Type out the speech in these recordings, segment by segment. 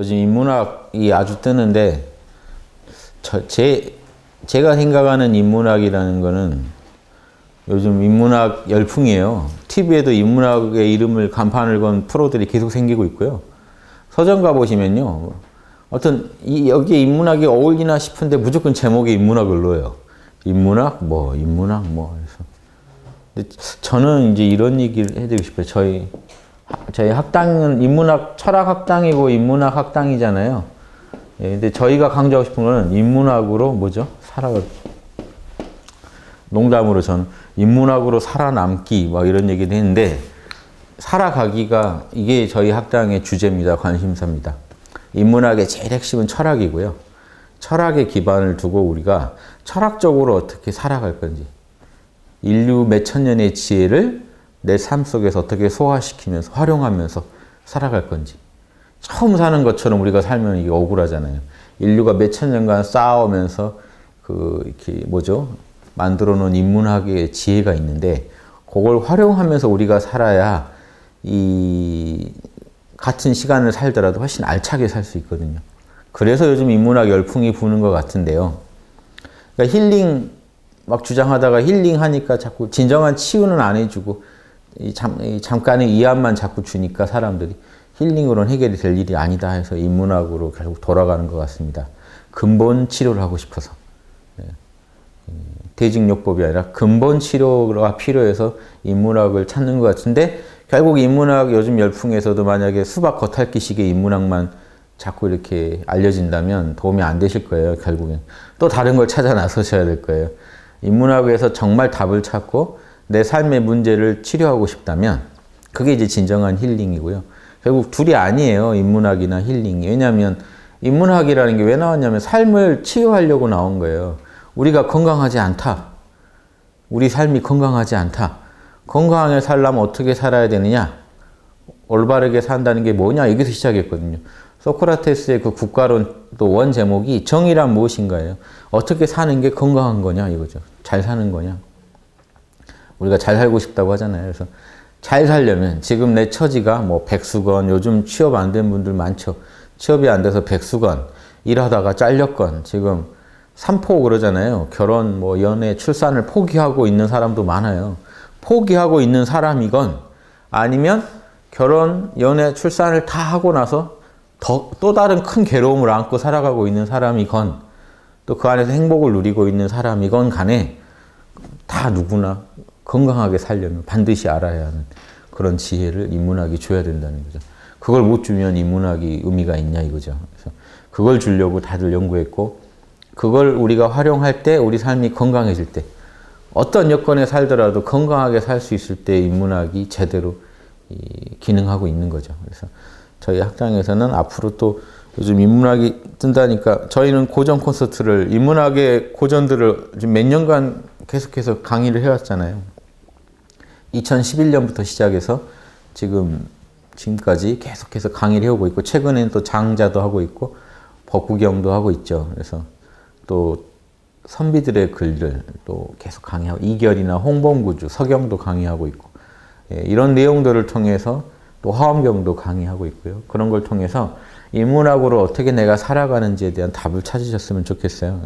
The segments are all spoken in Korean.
요즘 인문학이 아주 뜨는데 제가 생각하는 인문학이라는 거는 요즘 인문학 열풍이에요. TV에도 인문학의 이름을 간판을 건 프로들이 계속 생기고 있고요. 서점 가보시면요. 여기에 인문학이 어울리나 싶은데 무조건 제목에 인문학을 넣어요. 인문학 뭐. 그래서. 근데 저는 이제 이런 얘기를 해드리고 싶어요. 저희 학당은 인문학 철학 학당이고 인문학 학당이잖아요. 예, 근데 저희가 강조하고 싶은 거는 인문학으로 뭐죠? 농담으로 저는 인문학으로 살아남기 막 이런 얘기를 했는데 살아가기가 이게 저희 학당의 주제입니다. 관심사입니다. 인문학의 제일 핵심은 철학이고요. 철학의 기반을 두고 우리가 철학적으로 어떻게 살아갈 건지 인류 몇천 년의 지혜를 내 삶 속에서 어떻게 소화시키면서 활용하면서 살아갈 건지 처음 사는 것처럼 우리가 살면 이게 억울하잖아요. 인류가 몇천 년간 쌓아오면서 이렇게 만들어 놓은 인문학의 지혜가 있는데 그걸 활용하면서 우리가 살아야 이 같은 시간을 살더라도 훨씬 알차게 살 수 있거든요. 그래서 요즘 인문학 열풍이 부는 것 같은데요. 그러니까 힐링 막 주장하다가 힐링하니까 자꾸 진정한 치유는 안 해주고 잠깐의 이안만 자꾸 주니까 사람들이 힐링으로는 해결이 될 일이 아니다 해서 인문학으로 결국 돌아가는 것 같습니다. 근본 치료를 하고 싶어서. 대증요법이 아니라 근본 치료가 필요해서 인문학을 찾는 것 같은데 결국 인문학 요즘 열풍에서도 만약에 수박 겉핥기식의 인문학만 자꾸 이렇게 알려진다면 도움이 안 되실 거예요. 결국엔. 또 다른 걸 찾아 나서셔야 될 거예요. 인문학에서 정말 답을 찾고 내 삶의 문제를 치료하고 싶다면 그게 이제 진정한 힐링이고요. 결국 둘이 아니에요. 인문학이나 힐링이. 왜냐하면 인문학이라는 게 왜 나왔냐면 삶을 치유하려고 나온 거예요. 우리가 건강하지 않다. 우리 삶이 건강하지 않다. 건강하게 살려면 어떻게 살아야 되느냐? 올바르게 산다는 게 뭐냐? 여기서 시작했거든요. 소크라테스의 그 국가론 또 원 제목이 정의란 무엇인가예요. 어떻게 사는 게 건강한 거냐 이거죠. 잘 사는 거냐. 우리가 잘 살고 싶다고 하잖아요. 그래서 잘 살려면 지금 내 처지가 뭐 백수건 요즘 취업 안 된 분들 많죠. 취업이 안 돼서 백수건 일하다가 잘렸건 지금 삼포 그러잖아요. 결혼, 뭐 연애, 출산을 포기하고 있는 사람도 많아요. 포기하고 있는 사람이건 아니면 결혼, 연애, 출산을 다 하고 나서 또 다른 큰 괴로움을 안고 살아가고 있는 사람이건 또 그 안에서 행복을 누리고 있는 사람이건 간에 다 누구나 건강하게 살려면 반드시 알아야 하는 그런 지혜를 인문학이 줘야 된다는 거죠. 그걸 못 주면 인문학이 의미가 있냐 이거죠. 그래서 그걸 주려고 다들 연구했고 그걸 우리가 활용할 때 우리 삶이 건강해질 때 어떤 여건에 살더라도 건강하게 살 수 있을 때 인문학이 제대로 기능하고 있는 거죠. 그래서 저희 학당에서는 앞으로 또 요즘 인문학이 뜬다니까 저희는 고전 콘서트를 인문학의 고전들을 지금 몇 년간 계속해서 강의를 해왔잖아요. 2011년부터 시작해서 지금까지 계속해서 강의를 해오고 있고 최근에는 또 장자도 하고 있고 법구경도 하고 있죠. 그래서 또 선비들의 글들 또 계속 강의하고 이결이나 홍범구주, 서경도 강의하고 있고 이런 내용들을 통해서 또 화엄경도 강의하고 있고요. 그런 걸 통해서 인문학으로 어떻게 내가 살아가는지에 대한 답을 찾으셨으면 좋겠어요.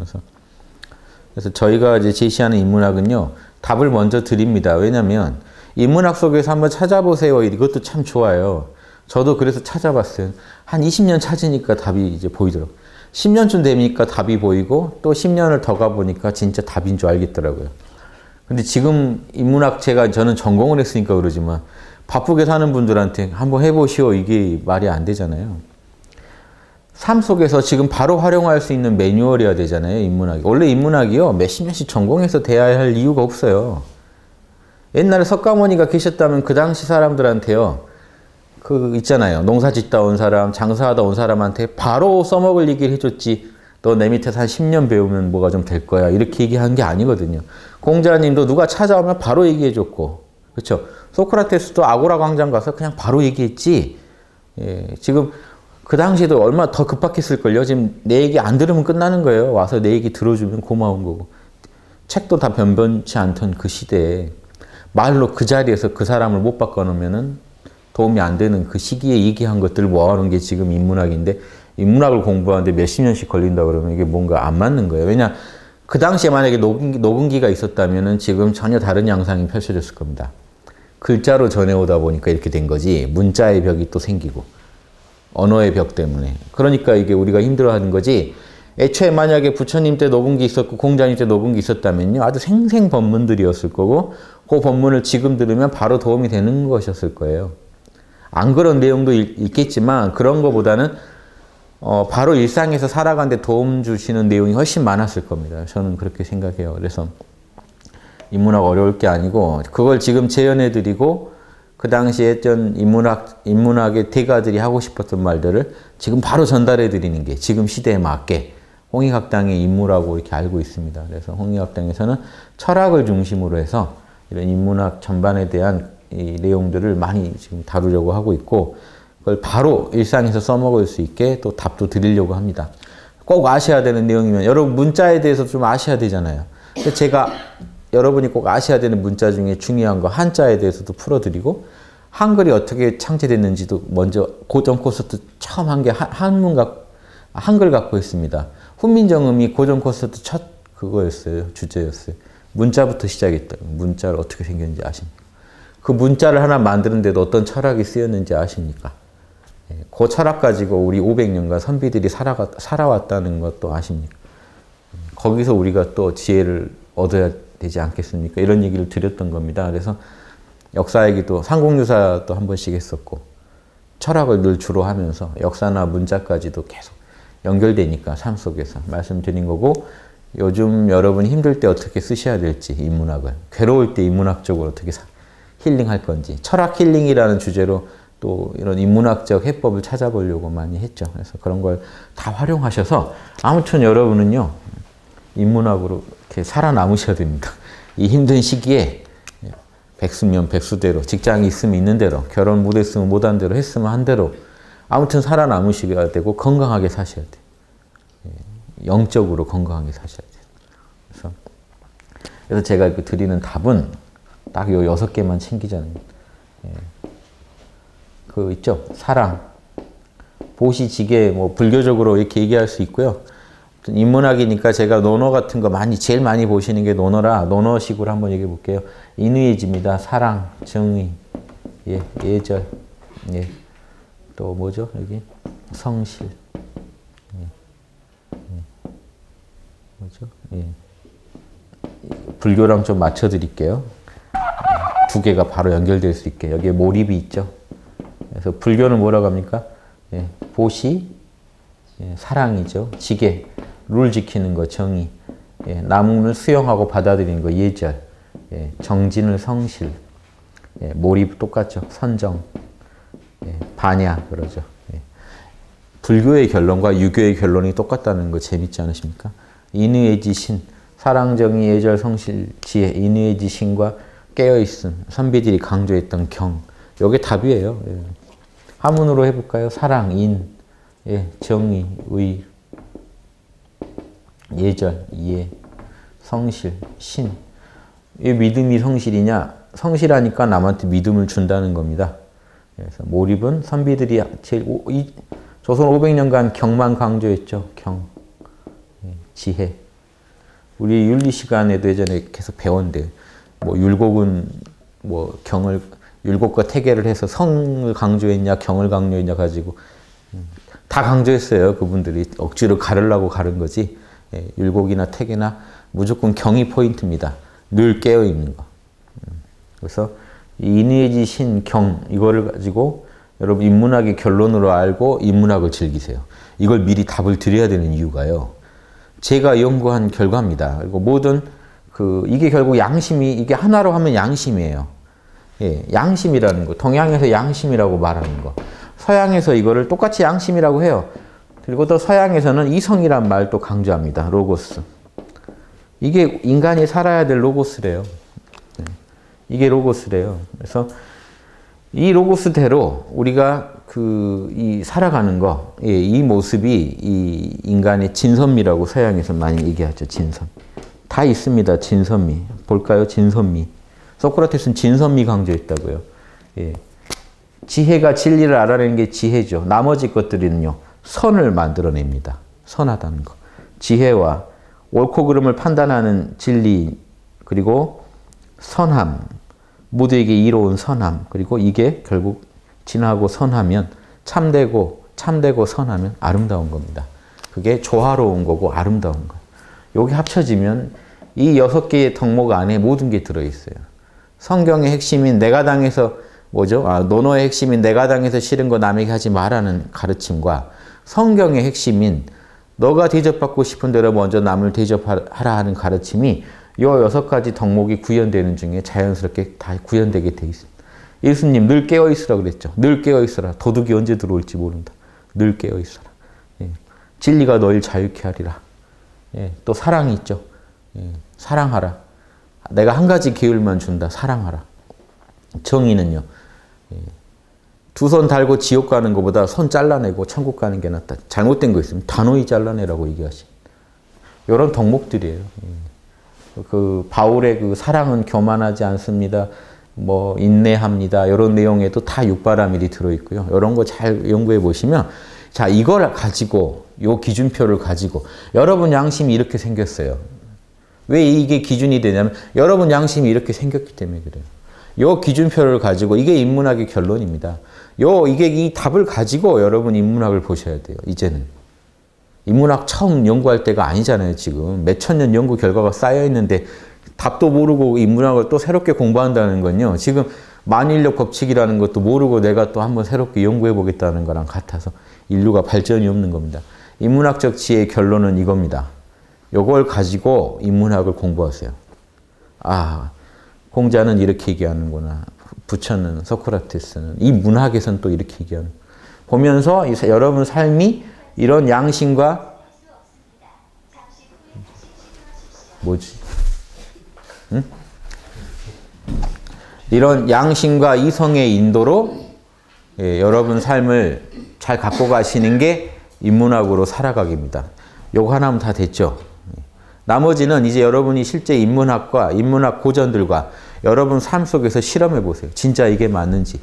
그래서 저희가 이제 제시하는 인문학은요. 답을 먼저 드립니다. 왜냐하면 인문학 속에서 한번 찾아보세요. 이것도 참 좋아요. 저도 그래서 찾아봤어요. 한 20년 찾으니까 답이 이제 보이더라고요. 10년쯤 되니까 답이 보이고 또 10년을 더 가보니까 진짜 답인 줄 알겠더라고요. 근데 지금 인문학 저는 전공을 했으니까 그러지만 바쁘게 사는 분들한테 한번 해보시오. 이게 말이 안 되잖아요. 삶 속에서 지금 바로 활용할 수 있는 매뉴얼이어야 되잖아요. 인문학이. 원래 인문학이요. 몇십 년씩 전공해서 돼야 할 이유가 없어요. 옛날에 석가모니가 계셨다면 그 당시 사람들한테요. 있잖아요. 농사 짓다 온 사람, 장사하다 온 사람한테 바로 써먹을 얘기를 해줬지. 너 내 밑에서 한 10년 배우면 뭐가 좀 될 거야. 이렇게 얘기한 게 아니거든요. 공자님도 누가 찾아오면 바로 얘기해줬고. 그렇죠? 소크라테스도 아고라 광장 가서 그냥 바로 얘기했지. 예, 지금 그 당시에도 얼마나 더 급박했을걸요. 지금 내 얘기 안 들으면 끝나는 거예요. 와서 내 얘기 들어주면 고마운 거고. 책도 다 변변치 않던 그 시대에 말로 그 자리에서 그 사람을 못 바꿔놓으면은 도움이 안 되는 그 시기에 얘기한 것들을 모아놓은 게 지금 인문학인데 인문학을 공부하는데 몇십 년씩 걸린다 그러면 이게 뭔가 안 맞는 거예요. 왜냐, 그 당시에 만약에 녹음기가 있었다면 지금 전혀 다른 양상이 펼쳐졌을 겁니다. 글자로 전해오다 보니까 이렇게 된 거지, 문자의 벽이 또 생기고, 언어의 벽 때문에. 그러니까 이게 우리가 힘들어하는 거지, 애초에 만약에 부처님 때 녹음기 있었고 공자님 때 녹음기 있었다면요, 아주 생생 법문들이었을 거고, 그 법문을 지금 들으면 바로 도움이 되는 것이었을 거예요. 안 그런 내용도 있겠지만 그런 것보다는 바로 일상에서 살아가는데 도움 주시는 내용이 훨씬 많았을 겁니다. 저는 그렇게 생각해요. 그래서 인문학 어려울 게 아니고 그걸 지금 재현해드리고 그 당시에 했던 인문학의 대가들이 하고 싶었던 말들을 지금 바로 전달해드리는 게 지금 시대에 맞게 홍익학당의 임무라고 이렇게 알고 있습니다. 그래서 홍익학당에서는 철학을 중심으로 해서 이런 인문학 전반에 대한 이 내용들을 많이 지금 다루려고 하고 있고 그걸 바로 일상에서 써먹을 수 있게 또 답도 드리려고 합니다. 꼭 아셔야 되는 내용이면 여러분 문자에 대해서 좀 아셔야 되잖아요. 그래서 제가 여러분이 꼭 아셔야 되는 문자 중에 중요한 거 한자에 대해서도 풀어드리고 한글이 어떻게 창제됐는지도 먼저 고전 콘서트 처음 한 게 한글 갖고 있습니다. 훈민정음이 고전 콘서트 첫 그거였어요. 주제였어요. 문자부터 시작했다. 문자를 어떻게 생겼는지 아십니까? 그 문자를 하나 만드는데도 어떤 철학이 쓰였는지 아십니까? 그 철학 가지고 우리 500년간 선비들이 살아왔다는 것도 아십니까? 거기서 우리가 또 지혜를 얻어야 되지 않겠습니까? 이런 얘기를 드렸던 겁니다. 그래서 역사 얘기도 상공유사도 한 번씩 했었고 철학을 늘 주로 하면서 역사나 문자까지도 계속 연결되니까 삶 속에서 말씀드린 거고 요즘 여러분이 힘들 때 어떻게 쓰셔야 될지 인문학을 괴로울 때 인문학적으로 어떻게 힐링할 건지 철학 힐링이라는 주제로 또 이런 인문학적 해법을 찾아보려고 많이 했죠. 그래서 그런 걸 다 활용하셔서 아무튼 여러분은요 인문학으로 이렇게 살아남으셔야 됩니다. 이 힘든 시기에 백수면 백수대로 직장이 있으면 있는 대로 결혼 못했으면 못한 대로 했으면 한 대로 아무튼 살아남으셔야 되고 건강하게 사셔야 돼요. 영적으로 건강하게 사셔야 돼요. 그래서 제가 드리는 답은 딱 요 6개만 챙기자는 그 있죠. 사랑, 보시지계 뭐 불교적으로 이렇게 얘기할 수 있고요. 인문학이니까 제가 논어 같은 거 제일 많이 보시는 게 논어라 논어식으로 한번 얘기해 볼게요. 인의해집니다. 사랑, 정의, 예절, 또 뭐죠? 여기 성실, 뭐죠? 불교랑 좀 맞춰 드릴게요. 두 개가 바로 연결될 수 있게 여기에 몰입이 있죠. 그래서 불교는 뭐라고 합니까? 보시, 사랑이죠. 지계, 룰 지키는 거 정의, 남을 수용하고 받아들이는 거 예절, 정진을 성실, 몰입 똑같죠. 선정, 반야 그러죠. 불교의 결론과 유교의 결론이 똑같다는 거 재밌지 않으십니까? 인의해지신, 사랑, 정의, 예절, 성실, 지혜, 인의해지신과 깨어있음, 선비들이 강조했던 경, 이게 답이에요. 한문으로 해볼까요? 사랑, 인, 정의, 의, 예절, 이해, 성실, 신. 왜 믿음이 성실이냐? 성실하니까 남한테 믿음을 준다는 겁니다. 그래서 몰입은 선비들이 조선 500년간 경만 강조했죠. 경, 지혜. 우리 윤리 시간에도 예전에 계속 배웠는데 뭐 율곡은 뭐 율곡과 태계를 해서 성을 강조했냐 경을 강조했냐 가지고 다 강조했어요. 그분들이 억지로 가르려고 가른 거지. 율곡이나 태계나 무조건 경이 포인트입니다. 늘 깨어있는 거. 그래서 인의해지신 경 이거를 가지고 여러분 인문학의 결론으로 알고 인문학을 즐기세요. 이걸 미리 답을 드려야 되는 이유가요. 제가 연구한 결과입니다. 그리고 모든 이게 결국 이게 하나로 하면 양심이에요. 양심이라는 거. 동양에서 양심이라고 말하는 거. 서양에서 이거를 똑같이 양심이라고 해요. 그리고 또 서양에서는 이성이란 말도 강조합니다. 로고스. 이게 인간이 살아야 될 로고스래요. 이게 로고스래요. 그래서 이 로고스대로 우리가 이 살아가는 거, 이 모습이 이 인간의 진선미라고 서양에서 많이 얘기하죠. 진선. 다 있습니다. 진선미. 볼까요? 진선미. 소크라테스는 진선미 강조했다고요. 지혜가 진리를 알아내는 게 지혜죠. 나머지 것들은요. 선을 만들어냅니다. 선하다는 거. 지혜와 옳고 그름을 판단하는 진리, 그리고 선함, 모두에게 이로운 선함, 그리고 이게 결국 진하고 선하면 참되고 선하면 아름다운 겁니다. 그게 조화로운 거고 아름다운 거예요. 여기 합쳐지면 이 6개의 덕목 안에 모든 게 들어있어요. 성경의 핵심인 내가 당해서 뭐죠? 논어의 핵심인 내가 당해서 싫은 거 남에게 하지 말라는 가르침과 성경의 핵심인 너가 대접받고 싶은 대로 먼저 남을 대접하라 하는 가르침이 이 6가지 덕목이 구현되는 중에 자연스럽게 다 구현되게 돼 있습니다. 예수님 늘 깨어있으라 그랬죠. 늘 깨어있으라. 도둑이 언제 들어올지 모른다. 늘 깨어있으라. 예. 진리가 너를 자유케 하리라. 예. 또 사랑이 있죠. 예. 사랑하라. 내가 한 가지 계율만 준다. 사랑하라. 정의는요. 예. 2손 달고 지옥 가는 것보다 손 잘라내고 천국 가는 게 낫다. 잘못된 거 있으면 단호히 잘라내라고 얘기하신. 이런 덕목들이에요. 예. 그 바울의 그 사랑은 교만하지 않습니다. 뭐 인내합니다. 이런 내용에도 다 육바라밀이 들어있고요. 이런 거 잘 연구해 보시면 자 이걸 가지고 요 기준표를 가지고 여러분 양심이 이렇게 생겼어요. 왜 이게 기준이 되냐면 여러분 양심이 이렇게 생겼기 때문에 그래요. 요 기준표를 가지고 이게 인문학의 결론입니다. 이게 이 답을 가지고 여러분 인문학을 보셔야 돼요. 이제는. 인문학 처음 연구할 때가 아니잖아요. 지금 몇천 년 연구 결과가 쌓여 있는데 답도 모르고 인문학을 또 새롭게 공부한다는 건요. 지금 만인력 법칙이라는 것도 모르고 내가 또 한번 새롭게 연구해 보겠다는 거랑 같아서 인류가 발전이 없는 겁니다. 인문학적 지혜의 결론은 이겁니다. 이걸 가지고 인문학을 공부하세요. 아, 공자는 이렇게 얘기하는구나. 부처는, 소크라테스는. 이 문학에서는 또 이렇게 얘기하는. 보면서 여러분 삶이 이런 양심과 뭐지? 응? 이런 양심과 이성의 인도로 여러분 삶을 잘 갖고 가시는 게 인문학으로 살아가기입니다. 요거 하나면 다 됐죠. 나머지는 이제 여러분이 실제 인문학과 인문학 고전들과 여러분 삶 속에서 실험해 보세요. 진짜 이게 맞는지.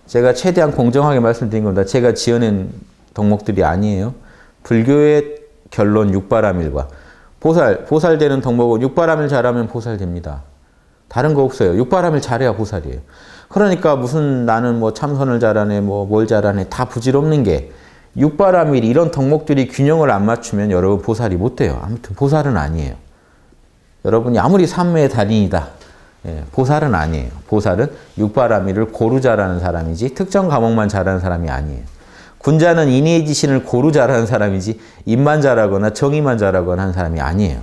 제가 최대한 공정하게 말씀드린 겁니다. 제가 지어낸 덕목들이 아니에요. 불교의 결론 육바라밀과 보살되는 덕목은 육바라밀 잘하면 보살됩니다. 다른 거 없어요. 육바라밀 잘해야 보살이에요. 그러니까 무슨 나는 뭐 참선을 잘하네, 뭐 뭘 잘하네, 다 부질없는 게 육바라밀 이런 덕목들이 균형을 안 맞추면 여러분 보살이 못 돼요. 아무튼 보살은 아니에요. 여러분이 아무리 삼매의 달인이다. 예, 보살은 아니에요. 보살은 육바라밀을 고루 잘하는 사람이지 특정 과목만 잘하는 사람이 아니에요. 군자는 인의의 지신을 고루 잘하는 사람이지 입만 잘하거나 정의만 잘하거나 하는 사람이 아니에요.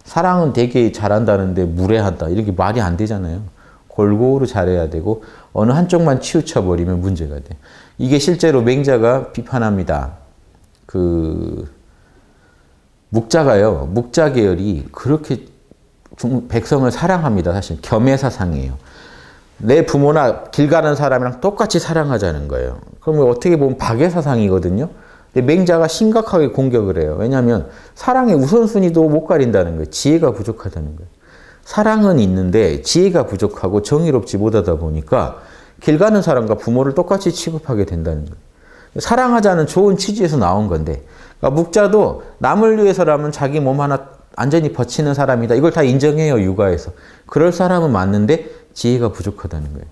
사랑은 되게 잘한다는데 무례하다. 이렇게 말이 안 되잖아요. 골고루 잘해야 되고 어느 한쪽만 치우쳐버리면 문제가 돼요. 이게 실제로 맹자가 비판합니다. 묵자가요. 묵자 계열이 그렇게 백성을 사랑합니다. 사실 겸해사상이에요. 내 부모나 길 가는 사람이랑 똑같이 사랑하자는 거예요. 그러면 어떻게 보면 박애사상이거든요. 근데 맹자가 심각하게 공격을 해요. 왜냐하면 사랑의 우선순위도 못 가린다는 거예요. 지혜가 부족하다는 거예요. 사랑은 있는데 지혜가 부족하고 정의롭지 못하다 보니까 길 가는 사람과 부모를 똑같이 취급하게 된다는 거예요. 사랑하자는 좋은 취지에서 나온 건데 그러니까 묵자도 남을 위해서라면 자기 몸 하나 안전히 버치는 사람이다. 이걸 다 인정해요. 육아에서. 그럴 사람은 맞는데 지혜가 부족하다는 거예요.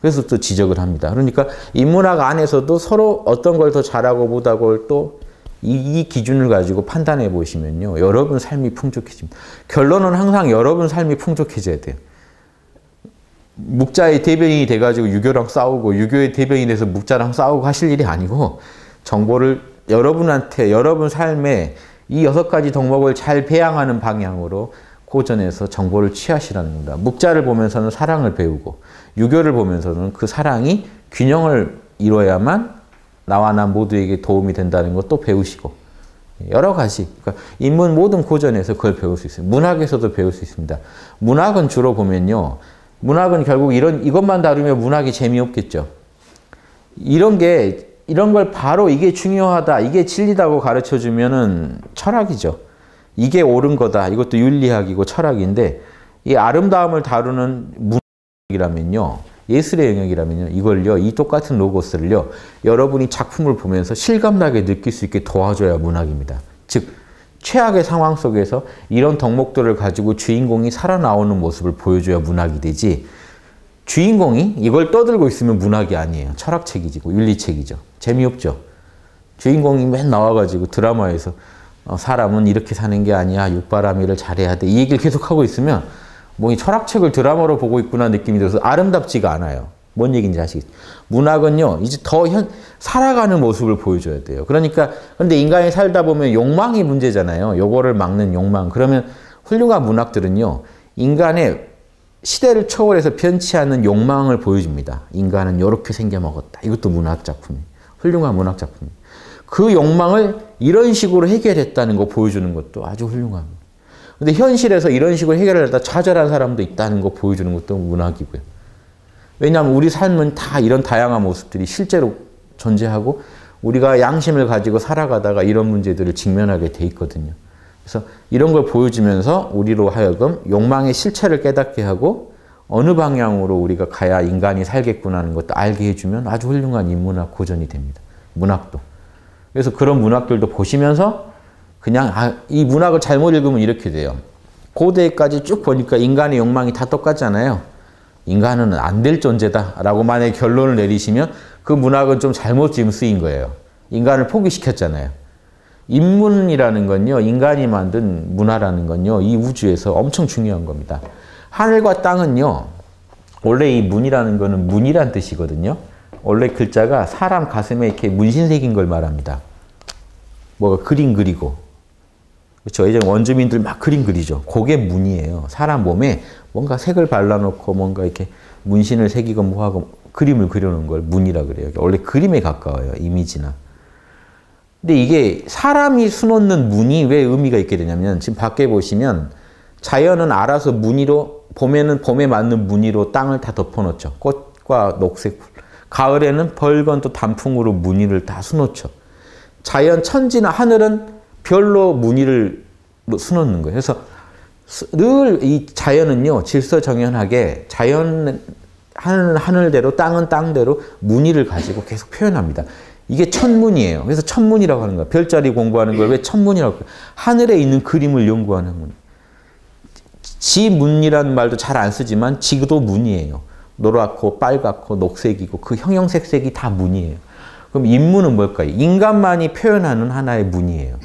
그래서 또 지적을 합니다. 그러니까 인문학 안에서도 서로 어떤 걸 더 잘하고 못하고 또 이 기준을 가지고 판단해 보시면요. 여러분 삶이 풍족해집니다. 결론은 항상 여러분 삶이 풍족해져야 돼요. 묵자의 대변인이 돼가지고 유교랑 싸우고 유교의 대변인이 돼서 묵자랑 싸우고 하실 일이 아니고 정보를 여러분한테 여러분 삶에 이 6가지 덕목을 잘 배양하는 방향으로 고전에서 정보를 취하시라는 겁니다. 묵자를 보면서는 사랑을 배우고 유교를 보면서는 그 사랑이 균형을 이뤄야만 나와 남 모두에게 도움이 된다는 것도 배우시고 여러 가지 그러니까 인문 모든 고전에서 그걸 배울 수 있어요. 문학에서도 배울 수 있습니다. 문학은 주로 보면요. 문학은 결국 이것만 다루면 문학이 재미없겠죠. 이런 걸 바로 이게 중요하다, 이게 진리다고 가르쳐 주면은 철학이죠. 이게 옳은 거다. 이것도 윤리학이고 철학인데 이 아름다움을 다루는 문학이라면요. 예술의 영역이라면요. 이걸요. 이 똑같은 로고스를요. 여러분이 작품을 보면서 실감나게 느낄 수 있게 도와줘야 문학입니다. 즉 최악의 상황 속에서 이런 덕목들을 가지고 주인공이 살아나오는 모습을 보여줘야 문학이 되지, 주인공이 이걸 떠들고 있으면 문학이 아니에요. 철학책이고 윤리책이죠. 재미없죠. 주인공이 맨 나와가지고 드라마에서 사람은 이렇게 사는 게 아니야. 육바라밀을 잘해야 돼. 이 얘기를 계속하고 있으면 뭐 이 철학책을 드라마로 보고 있구나 느낌이 들어서 아름답지가 않아요. 뭔 얘기인지 아시겠죠? 문학은요. 이제 더 살아가는 모습을 보여줘야 돼요. 그러니까 근데 인간이 살다 보면 욕망이 문제잖아요. 요거를 막는 욕망. 그러면 훌륭한 문학들은요. 인간의 시대를 초월해서 변치 않는 욕망을 보여줍니다. 인간은 이렇게 생겨먹었다. 이것도 문학 작품이에요. 훌륭한 문학 작품이에요. 그 욕망을 이런 식으로 해결했다는 거 보여주는 것도 아주 훌륭합니다. 근데 현실에서 이런 식으로 해결을 하다 좌절한 사람도 있다는 거 보여주는 것도 문학이고요. 왜냐하면 우리 삶은 다 이런 다양한 모습들이 실제로 존재하고 우리가 양심을 가지고 살아가다가 이런 문제들을 직면하게 돼 있거든요. 그래서 이런 걸 보여주면서 우리로 하여금 욕망의 실체를 깨닫게 하고 어느 방향으로 우리가 가야 인간이 살겠구나 하는 것도 알게 해주면 아주 훌륭한 인문학 고전이 됩니다. 문학도. 그래서 그런 문학들도 보시면서 그냥 이 문학을 잘못 읽으면 이렇게 돼요. 고대까지 쭉 보니까 인간의 욕망이 다 똑같잖아요. 인간은 안 될 존재다라고 만약에 결론을 내리시면 그 문학은 좀 잘못 지금 쓰인 거예요. 인간을 포기시켰잖아요. 인문이라는 건요. 인간이 만든 문화라는 건요. 이 우주에서 엄청 중요한 겁니다. 하늘과 땅은요. 원래 이 문이라는 거는 문이란 뜻이거든요. 원래 글자가 사람 가슴에 이렇게 문신 새긴 걸 말합니다. 뭐가 그림 그리고. 그렇죠. 예전 원주민들 막 그림 그리죠. 그게 문이에요. 사람 몸에 뭔가 색을 발라놓고 뭔가 이렇게 문신을 새기고 뭐하고 그림을 그려놓은 걸 문이라 그래요. 원래 그림에 가까워요. 이미지나. 근데 이게 사람이 수놓는 문이 왜 의미가 있게 되냐면 지금 밖에 보시면 자연은 알아서 무늬로 봄에는 봄에 맞는 무늬로 땅을 다 덮어놓죠. 꽃과 녹색. 가을에는 벌건 또 단풍으로 무늬를 다 수놓죠. 자연 천지나 하늘은 별로 무늬를 수놓는 거예요. 그래서 늘 이 자연은요. 질서정연하게 자연 하늘대로 땅은 땅대로 무늬를 가지고 계속 표현합니다. 이게 천문이에요. 그래서 천문이라고 하는 거예요. 별자리 공부하는 걸 왜 천문이라고 해요? 하늘에 있는 그림을 연구하는 문. 지문이라는 말도 잘 안 쓰지만 지도 문이에요. 노랗고 빨갛고 녹색이고 그 형형색색이 다 문이에요. 그럼 인문은 뭘까요? 인간만이 표현하는 하나의 문이에요.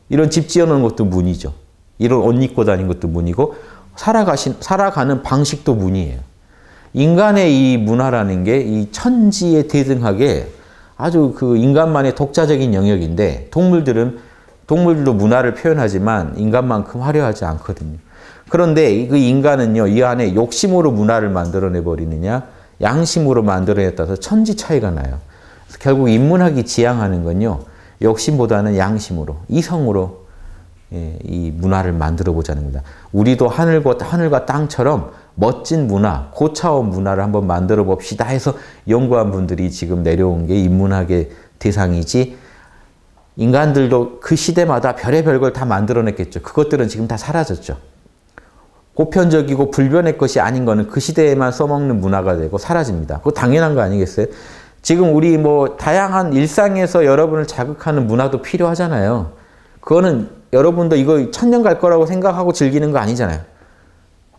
이런 집 지어놓은 것도 문이죠. 이런 옷 입고 다니는 것도 문이고 살아가는 방식도 문이에요. 인간의 이 문화라는 게 이 천지에 대등하게 아주 그 인간만의 독자적인 영역인데 동물들도 문화를 표현하지만 인간만큼 화려하지 않거든요. 그런데 그 인간은요, 이 안에 욕심으로 문화를 만들어내 버리느냐, 양심으로 만들어내에 따라서 천지 차이가 나요. 그래서 결국 인문학이 지향하는 건요, 욕심보다는 양심으로, 이성으로 이 문화를 만들어 보자는 겁니다. 우리도 하늘과 땅처럼 멋진 문화, 고차원 문화를 한번 만들어 봅시다 해서 연구한 분들이 지금 내려온 게 인문학의 대상이지, 인간들도 그 시대마다 별의별 걸 다 만들어냈겠죠. 그것들은 지금 다 사라졌죠. 보편적이고 불변의 것이 아닌 거는 그 시대에만 써먹는 문화가 되고 사라집니다. 그거 당연한 거 아니겠어요? 지금 우리 뭐 다양한 일상에서 여러분을 자극하는 문화도 필요하잖아요. 그거는 여러분도 이거 천년 갈 거라고 생각하고 즐기는 거 아니잖아요.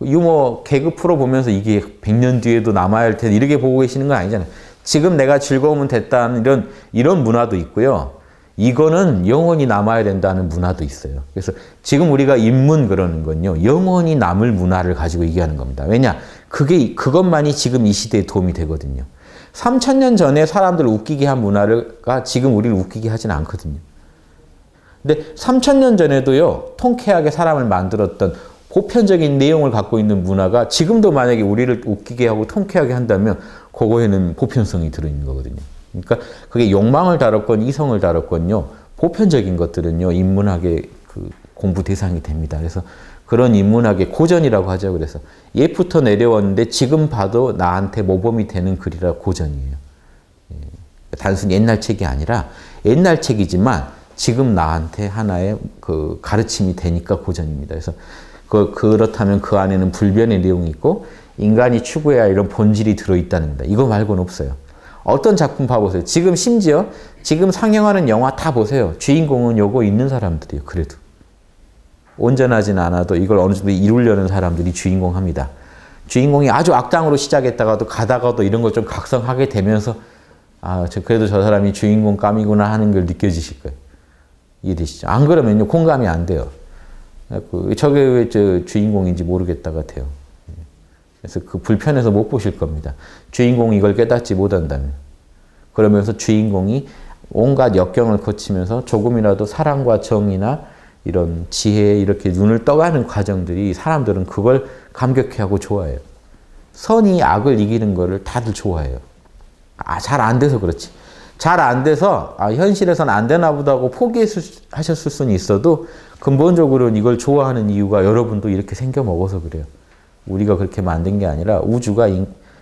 유머 개그 프로 보면서 이게 100년 뒤에도 남아야 할 텐데 이렇게 보고 계시는 건 아니잖아요. 지금 내가 즐거우면 됐다는 이런 문화도 있고요. 이거는 영원히 남아야 된다는 문화도 있어요. 그래서 지금 우리가 인문 그러는 건요. 영원히 남을 문화를 가지고 얘기하는 겁니다. 왜냐? 그것만이 지금 이 시대에 도움이 되거든요. 3000년 전에 사람들을 웃기게 한 문화가 지금 우리를 웃기게 하진 않거든요. 근데 3000년 전에도요. 통쾌하게 사람을 만들었던 보편적인 내용을 갖고 있는 문화가 지금도 만약에 우리를 웃기게 하고 통쾌하게 한다면 그거에는 보편성이 들어있는 거거든요. 그러니까 그게 욕망을 다뤘건 이성을 다뤘건요. 보편적인 것들은요. 인문학의 그 공부 대상이 됩니다. 그래서 그런 인문학의 고전이라고 하죠. 그래서 옛부터 내려왔는데 지금 봐도 나한테 모범이 되는 글이라 고전이에요. 단순히 옛날 책이 아니라 옛날 책이지만 지금 나한테 하나의 그 가르침이 되니까 고전입니다. 그래서 그렇다면 그 안에는 불변의 내용이 있고 인간이 추구해야 할 이런 본질이 들어있다는 겁니다. 이거 말고는 없어요. 어떤 작품 봐보세요. 지금 심지어 지금 상영하는 영화 다 보세요. 주인공은 요거 있는 사람들이에요. 그래도. 온전하진 않아도 이걸 어느 정도 이루려는 사람들이 주인공 합니다. 주인공이 아주 악당으로 시작했다가도 가다가도 이런 걸 좀 각성하게 되면서 아, 그래도 저 사람이 주인공 감이구나 하는 걸 느껴지실 거예요. 이해되시죠? 안 그러면요, 공감이 안 돼요. 저게 왜 저 주인공인지 모르겠다 같아요. 그래서 그 불편해서 못 보실 겁니다. 주인공이 이걸 깨닫지 못한다면. 그러면서 주인공이 온갖 역경을 거치면서 조금이라도 사랑과 정의나 이런 지혜에 이렇게 눈을 떠가는 과정들이 사람들은 그걸 감격해하고 좋아해요. 선이 악을 이기는 거를 다들 좋아해요. 아, 잘 안 돼서 그렇지. 잘 안 돼서 아, 현실에서는 안 되나 보다 하고 포기하셨을 수는 있어도 근본적으로는 이걸 좋아하는 이유가 여러분도 이렇게 생겨 먹어서 그래요. 우리가 그렇게 만든 게 아니라 우주가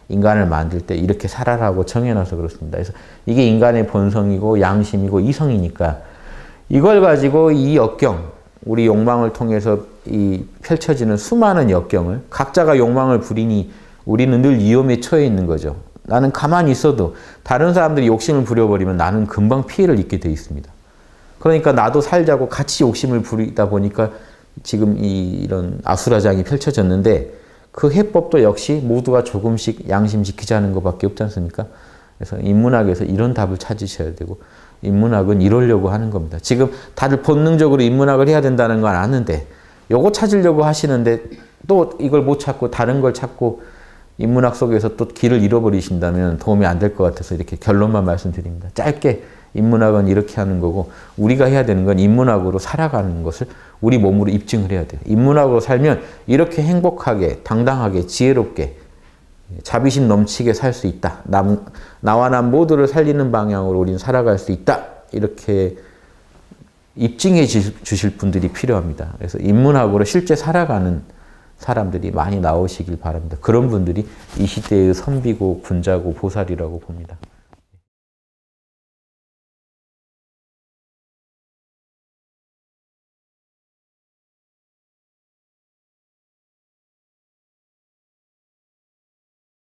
인간을 만들 때 이렇게 살아라고 정해놔서 그렇습니다. 그래서 이게 인간의 본성이고 양심이고 이성이니까 이걸 가지고 이 역경, 우리 욕망을 통해서 이 펼쳐지는 수많은 역경을 각자가 욕망을 부리니 우리는 늘 위험에 처해 있는 거죠. 나는 가만히 있어도 다른 사람들이 욕심을 부려버리면 나는 금방 피해를 입게 돼 있습니다. 그러니까 나도 살자고 같이 욕심을 부리다 보니까 지금 이런 아수라장이 펼쳐졌는데 그 해법도 역시 모두가 조금씩 양심 지키자는 것밖에 없지 않습니까? 그래서 인문학에서 이런 답을 찾으셔야 되고 인문학은 이러려고 하는 겁니다. 지금 다들 본능적으로 인문학을 해야 된다는 건 아는데 요거 찾으려고 하시는데 또 이걸 못 찾고 다른 걸 찾고 인문학 속에서 또 길을 잃어버리신다면 도움이 안 될 것 같아서 이렇게 결론만 말씀드립니다. 짧게 인문학은 이렇게 하는 거고 우리가 해야 되는 건 인문학으로 살아가는 것을 우리 몸으로 입증을 해야 돼요. 인문학으로 살면 이렇게 행복하게, 당당하게, 지혜롭게, 자비심 넘치게 살 수 있다. 나와 남 모두를 살리는 방향으로 우리는 살아갈 수 있다. 이렇게 입증해 주실 분들이 필요합니다. 그래서 인문학으로 실제 살아가는 사람들이 많이 나오시길 바랍니다. 그런 분들이 이 시대의 선비고 군자고 보살이라고 봅니다.